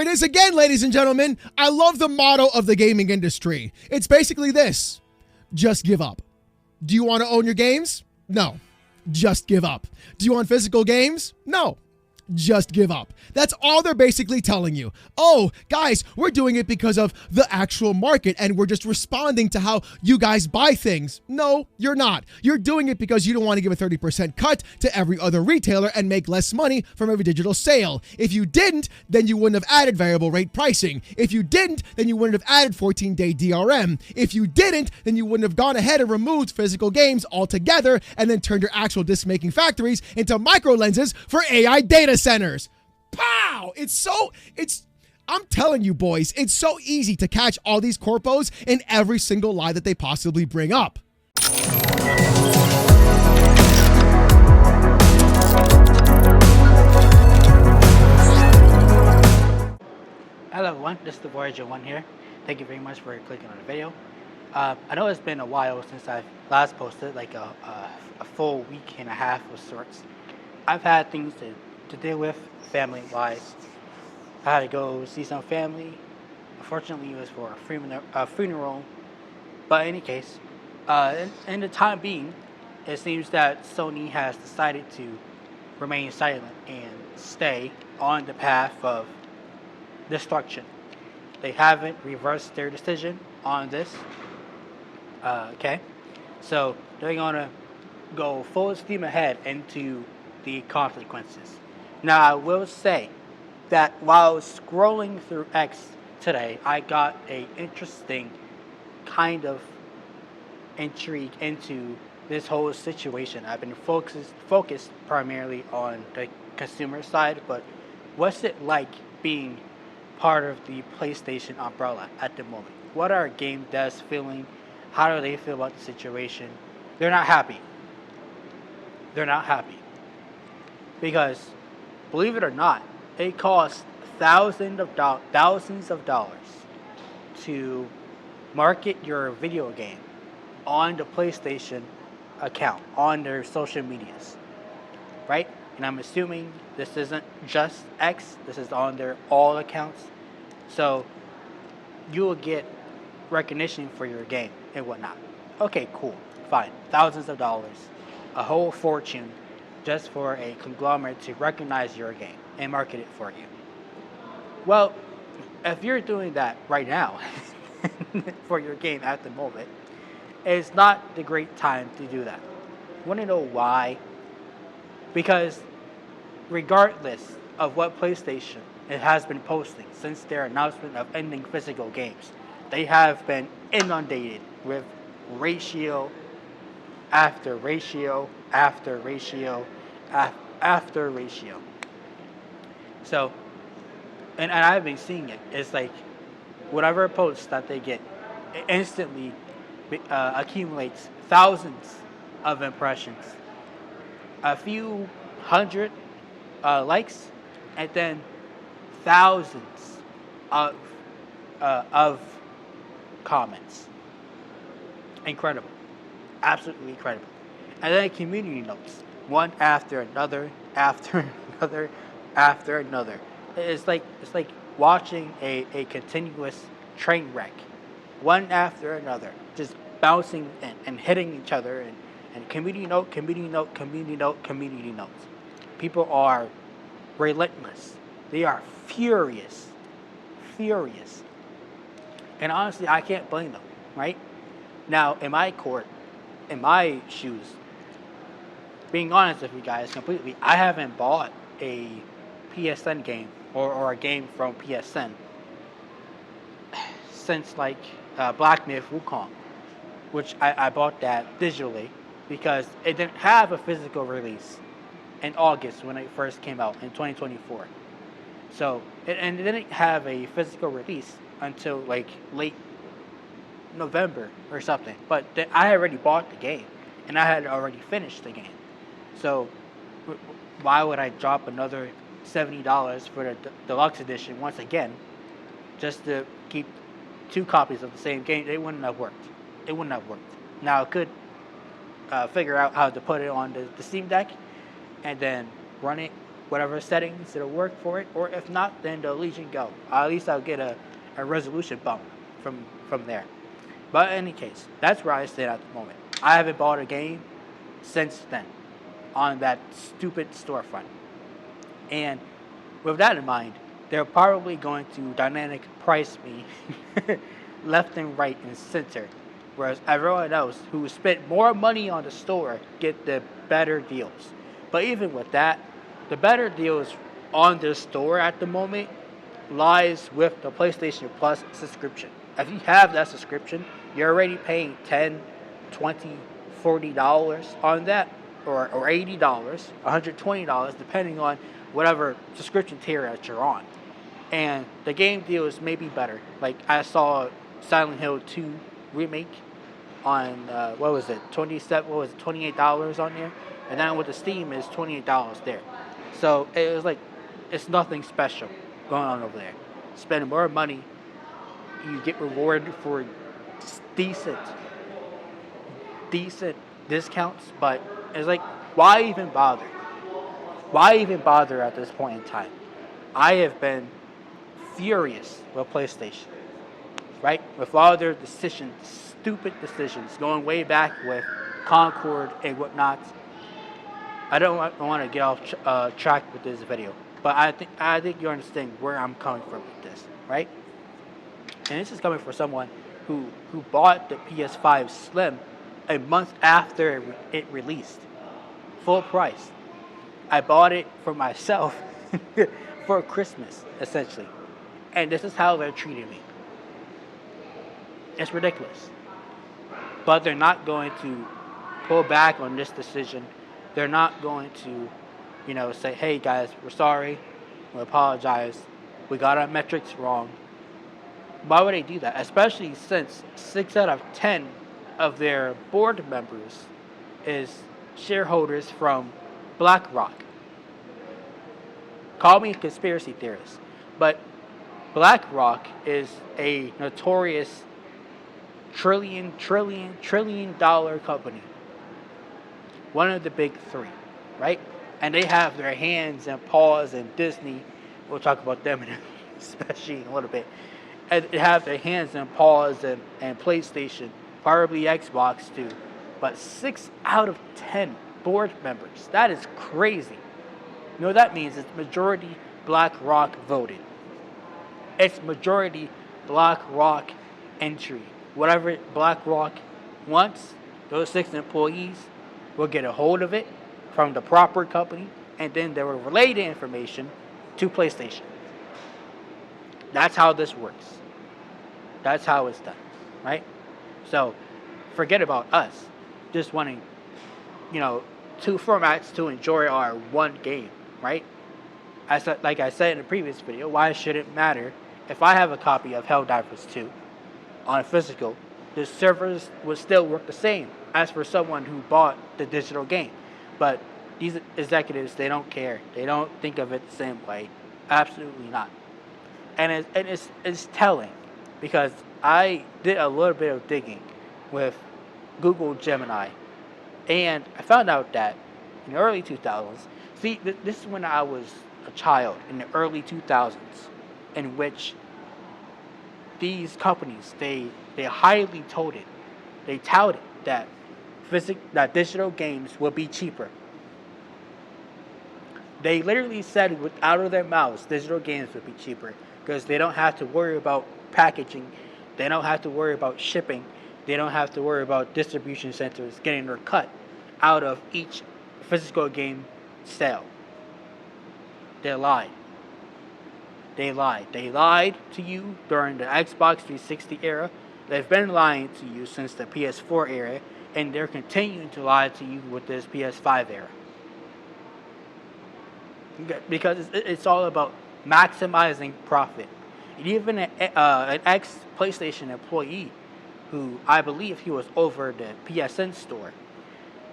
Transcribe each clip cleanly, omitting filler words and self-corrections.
is again, ladies and gentlemen, I love the motto of the gaming industry. It's basically this: just give up. Do you want to own your games? No. Just give up. Do you want physical games? No. Just give up. That's all they're basically telling you. Oh, guys, we're doing it because of the actual market and we're just responding to how you guys buy things. No, you're not. You're doing it because you don't want to give a 30% cut to every other retailer and make less money from every digital sale. If you didn't, then you wouldn't have added variable rate pricing. If you didn't, then you wouldn't have added 14-day DRM. If you didn't, then you wouldn't have gone ahead and removed physical games altogether and then turned your actual disc-making factories into micro lenses for AI data centers. Pow! I'm telling you, boys, it's so easy to catch all these corpos in every single lie that they possibly bring up. Hello everyone, this is the Voyager 1 here. Thank you very much for clicking on the video. I know it's been a while since I've last posted, like a full week and a half of sorts. I've had things to deal with family-wise. I had to go see some family. Unfortunately, it was for a funeral. But in any case, in the time being, it seems that Sony has decided to remain silent and stay on the path of destruction. They haven't reversed their decision on this. Okay, so they're gonna go full steam ahead into the consequences. Now, I will say that while I was scrolling through X today, I got a interesting kind of intrigue into this whole situation. I've been focused primarily on the consumer side, but what's it like being part of the PlayStation umbrella at the moment? What are game devs feeling? How do they feel about the situation? They're not happy. They're not happy. Because, believe it or not, it costs thousands of dollars to market your video game on the PlayStation account, on their social medias, right? And I'm assuming this isn't just X, this is on their all accounts. So you will get recognition for your game and whatnot. Okay, cool, fine. Thousands of dollars, a whole fortune just for a conglomerate to recognize your game and market it for you. Well, if you're doing that right now for your game at the moment, it's not the great time to do that. Want to know why? Because regardless of what PlayStation it has been posting since their announcement of ending physical games, they have been inundated with ratio after ratio after ratio after ratio. So, and I've been seeing it. It's like whatever post that they get, it instantly accumulates thousands of impressions, a few hundred likes, and then thousands of comments. Incredible, absolutely incredible. And then community notes, one after another, after another, after another. It's like watching a continuous train wreck, one after another, just bouncing and hitting each other, and community note, community note, community note, community notes. People are relentless. They are furious. And honestly, I can't blame them, right? Now, in my court, in my shoes, being honest with you guys completely, I haven't bought a PSN game or a game from PSN since like Black Myth Wukong, which I bought that digitally because it didn't have a physical release in August when it first came out in 2024. So, and it didn't have a physical release until like late November or something. But I had already bought the game and I had already finished the game. So why would I drop another $70 for the deluxe edition once again just to keep two copies of the same game? It wouldn't have worked. It wouldn't have worked. Now I could figure out how to put it on the Steam Deck and then run it whatever settings that'll work for it, or if not, then the Legion go. At least I'll get a resolution bump from there. But in any case, that's where I stand at the moment. I haven't bought a game since then on that stupid storefront. And with that in mind, they're probably going to dynamic price me left and right and center. Whereas everyone else who spent more money on the store get the better deals. But even with that, the better deals on the store at the moment lies with the PlayStation Plus subscription. If you have that subscription, you're already paying $10, $20, $40 on that, or $80, $120, depending on whatever subscription tier that you're on. And the game deals may be better. Like I saw Silent Hill 2 remake on what was it, $28 on there, and then with the Steam is $28 there. So it was like it's nothing special going on over there. Spend more money, you get rewarded for decent discounts, but it's like, why even bother? Why even bother at this point in time? I have been furious with PlayStation, right? With all their decisions, stupid decisions, going way back with Concord and whatnot. I don't want to get off track with this video, but I think you understand where I'm coming from with this, right? And this is coming from someone who bought the PS5 Slim a month after it released, full price. I bought it for myself for Christmas, essentially. And this is how they're treating me. It's ridiculous. But they're not going to pull back on this decision. They're not going to, say, hey guys, we're sorry. We apologize. We got our metrics wrong. Why would they do that? Especially since 6 out of 10 of their board members is shareholders from BlackRock. Call me a conspiracy theorist, but BlackRock is a notorious trillion dollar company. One of the big three, right? And they have their hands and paws in Disney. We'll talk about them especially in a little bit. And they have their hands and paws and PlayStation, probably Xbox too. But 6 out of 10 board members. That is crazy. You know what that means? It's majority BlackRock voted. It's majority BlackRock entry. Whatever BlackRock wants, those 6 employees will get a hold of it from the proper company, and then they will relay the information to PlayStation. That's how this works. That's how it's done, right? So forget about us just wanting, 2 formats to enjoy our one game, right? Like I said in the previous video, why should it matter if I have a copy of Helldivers 2 on physical? The servers would still work the same as for someone who bought the digital game. But these executives, they don't care. They don't think of it the same way. Absolutely not. And it's telling, because I did a little bit of digging with Google Gemini, and I found out that in the early 2000s, this is when I was a child, in the early 2000s, in which these companies, they highly touted that digital games will be cheaper. They literally said out of their mouths, digital games would be cheaper because they don't have to worry about packaging, they don't have to worry about shipping, they don't have to worry about distribution centers getting their cut out of each physical game sale. They lied. They lied to you during the Xbox 360 era. They've been lying to you since the PS4 era, and they're continuing to lie to you with this PS5 era. Because it's all about maximizing profit. And even an ex-PlayStation employee, who I believe he was over the PSN store,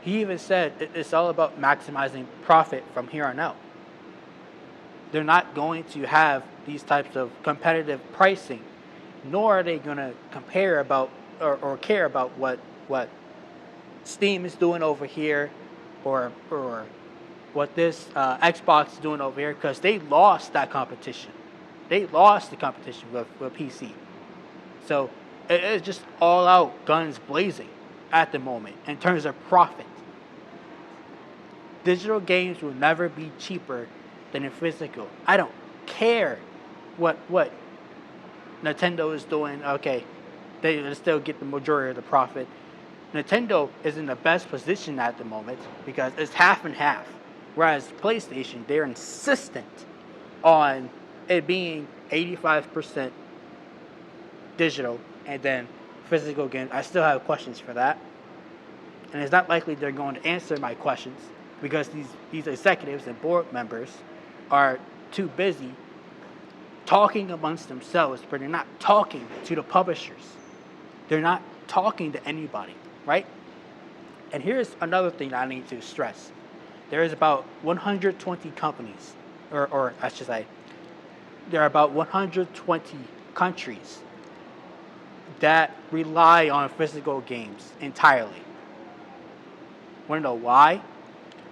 he even said it's all about maximizing profit from here on out. They're not going to have these types of competitive pricing, nor are they going to compare about or care about what Steam is doing over here, or what this Xbox is doing over here, because they lost that competition. They lost the competition with PC. So it's just all out guns blazing at the moment in terms of profit. Digital games will never be cheaper than in physical. I don't care what Nintendo is doing. Okay, they still get the majority of the profit. Nintendo is in the best position at the moment because it's half and half. Whereas PlayStation, they're insistent on it being 85% digital and then physical games. I still have questions for that. And it's not likely they're going to answer my questions because these executives and board members are too busy talking amongst themselves, but they're not talking to the publishers. They're not talking to anybody, right? And here's another thing I need to stress. There is about 120 companies, or I should say, there are about 120 countries that rely on physical games entirely. Want to know why?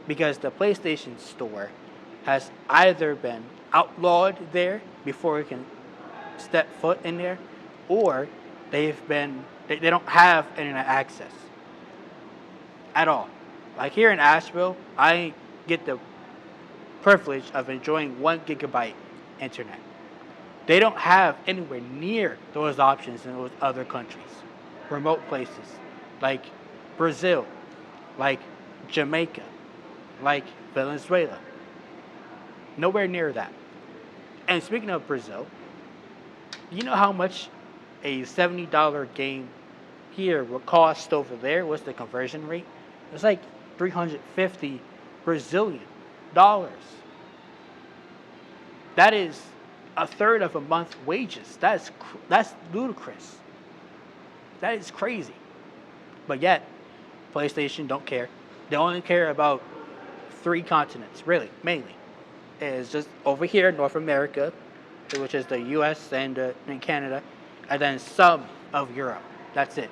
Because the PlayStation Store has either been outlawed there before it can step foot in there, or they don't have internet access at all. Like here in Asheville, I get the privilege of enjoying 1 gigabyte internet. They don't have anywhere near those options in those other countries, remote places like Brazil, like Jamaica, like Venezuela. Nowhere near that. And speaking of Brazil, you know how much a $70 game here would cost over there? What's the conversion rate? It's like 350 Brazilian dollars. That is a third of a month's wages. That's ludicrous. That is crazy. But yet, PlayStation don't care. They only care about 3 continents, really, mainly. It's just over here, North America, which is the U.S. and Canada, and then some of Europe. That's it.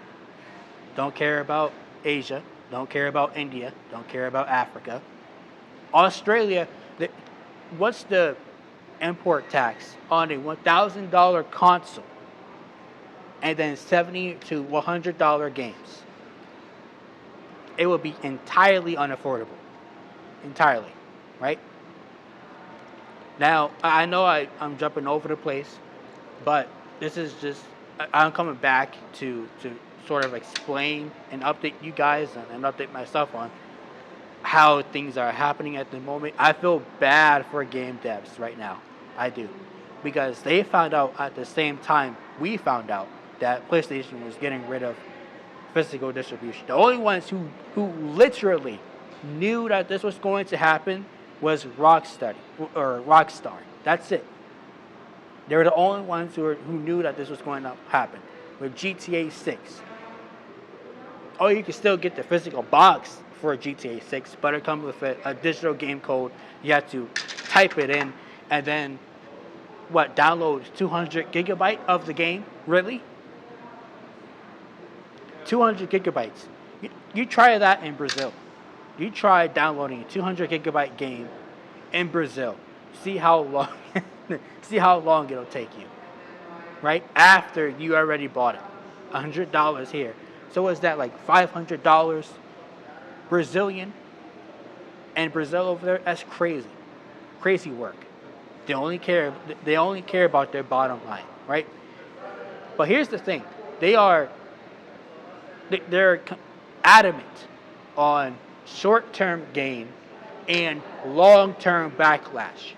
Don't care about Asia. Don't care about India. Don't care about Africa. Australia, what's the import tax on a $1,000 console and then $70 to $100 games? It would be entirely unaffordable. Entirely, right? Now, I know I'm jumping over the place, but this is just, I'm coming back to sort of explain and update you guys and update myself on how things are happening at the moment. I feel bad for game devs right now. I do. Because they found out at the same time we found out that PlayStation was getting rid of physical distribution. The only ones who literally knew that this was going to happen was Rockstar. That's it. They were the only ones who knew that this was going to happen. With GTA 6. Oh, you can still get the physical box for GTA 6, but it comes with a digital game code. You have to type it in and then, download 200 gigabyte of the game? Really? 200 gigabytes. You try that in Brazil. You try downloading a 200 gigabyte game in Brazil. See how long it'll take you. Right? After you already bought it. $100 here. So is that like $500 Brazilian? And Brazil over there, that's crazy. Crazy work. They only care about their bottom line, right? But here's the thing. They're adamant on short-term gain and long-term backlash.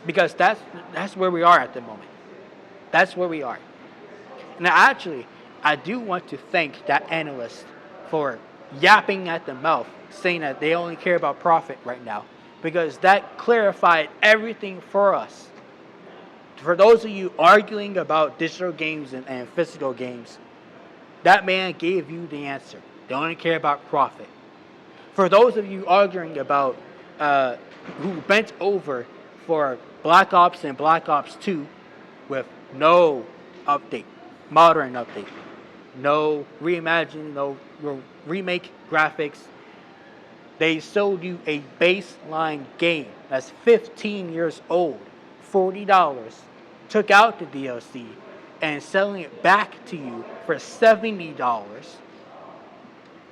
Because that's where we are at the moment. That's where we are. Now, actually, I do want to thank that analyst for yapping at the mouth, saying that they only care about profit right now, because that clarified everything for us. For those of you arguing about digital games and physical games, that man gave you the answer. They only care about profit. For those of you arguing about who bent over for Black Ops and Black Ops 2 with no update, modern update, no reimagining, no remake graphics, They sold you a baseline game that's 15 years old, $40, took out the DLC, and selling it back to you for $70.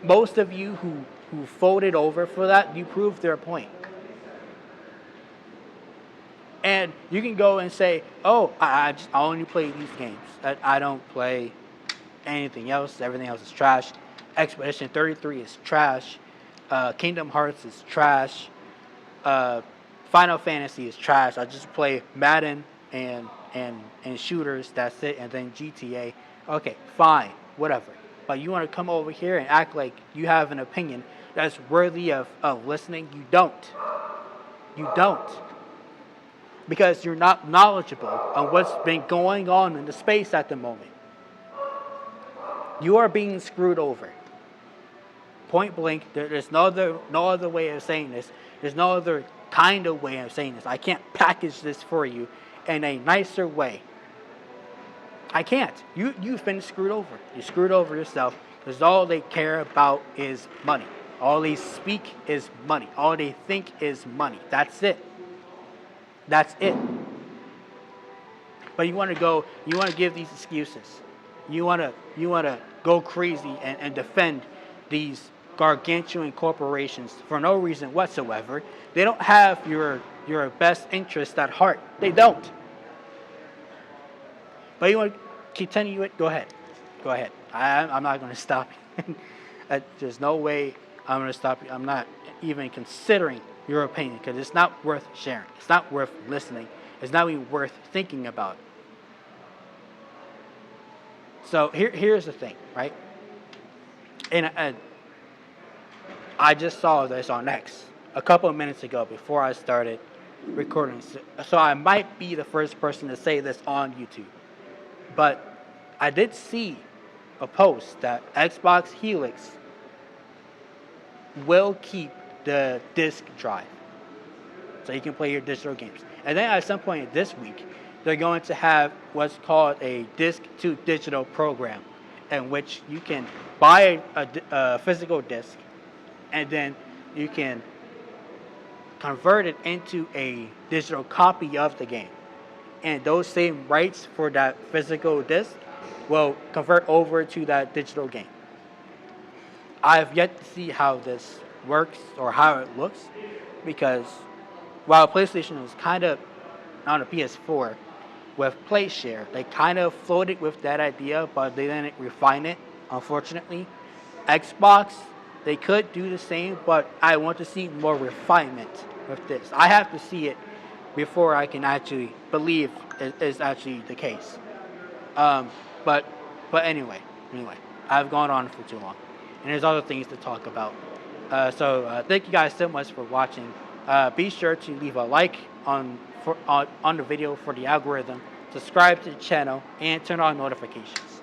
Most of you who folded over for that, you proved their point. And you can go and say, oh, I only play these games. I don't play anything else. Everything else is trash. Expedition 33 is trash. Kingdom Hearts is trash. Final Fantasy is trash. I just play Madden and shooters. That's it. And then GTA. Okay, fine, whatever. But you want to come over here and act like you have an opinion that's worthy of listening? You don't. You don't. Because you're not knowledgeable on what's been going on in the space at the moment. You are being screwed over. Point blank, there's no other way of saying this. There's no other kind of way of saying this. I can't package this for you in a nicer way. I can't. You've been screwed over. You screwed over yourself because all they care about is money. All they speak is money. All they think is money. That's it. That's it. But you want to give these excuses. You want to go crazy and defend these gargantuan corporations for no reason whatsoever. They don't have your best interest at heart. They don't. But you want to continue it? Go ahead. Go ahead. I'm not going to stop you. There's no way I'm going to stop you. I'm not even considering your opinion because it's not worth sharing. It's not worth listening. It's not even worth thinking about. So here's the thing, right? And I just saw this on X a couple of minutes ago before I started recording. So I might be the first person to say this on YouTube. But I did see a post that Xbox Helix will keep the disk drive so you can play your digital games. And then at some point this week, they're going to have what's called a disc to digital program in which you can buy a physical disc and then you can convert it into a digital copy of the game. And those same rights for that physical disc will convert over to that digital game. I have yet to see how this works or how it looks because while PlayStation was kind of on a PS4 with PlayShare, they kind of floated with that idea, but they didn't refine it, unfortunately. Xbox, they could do the same, but I want to see more refinement with this. I have to see it before I can actually believe it is actually the case. But anyway, I've gone on for too long, and there's other things to talk about. So thank you guys so much for watching. Be sure to leave a like on the video for the algorithm, subscribe to the channel, and turn on notifications.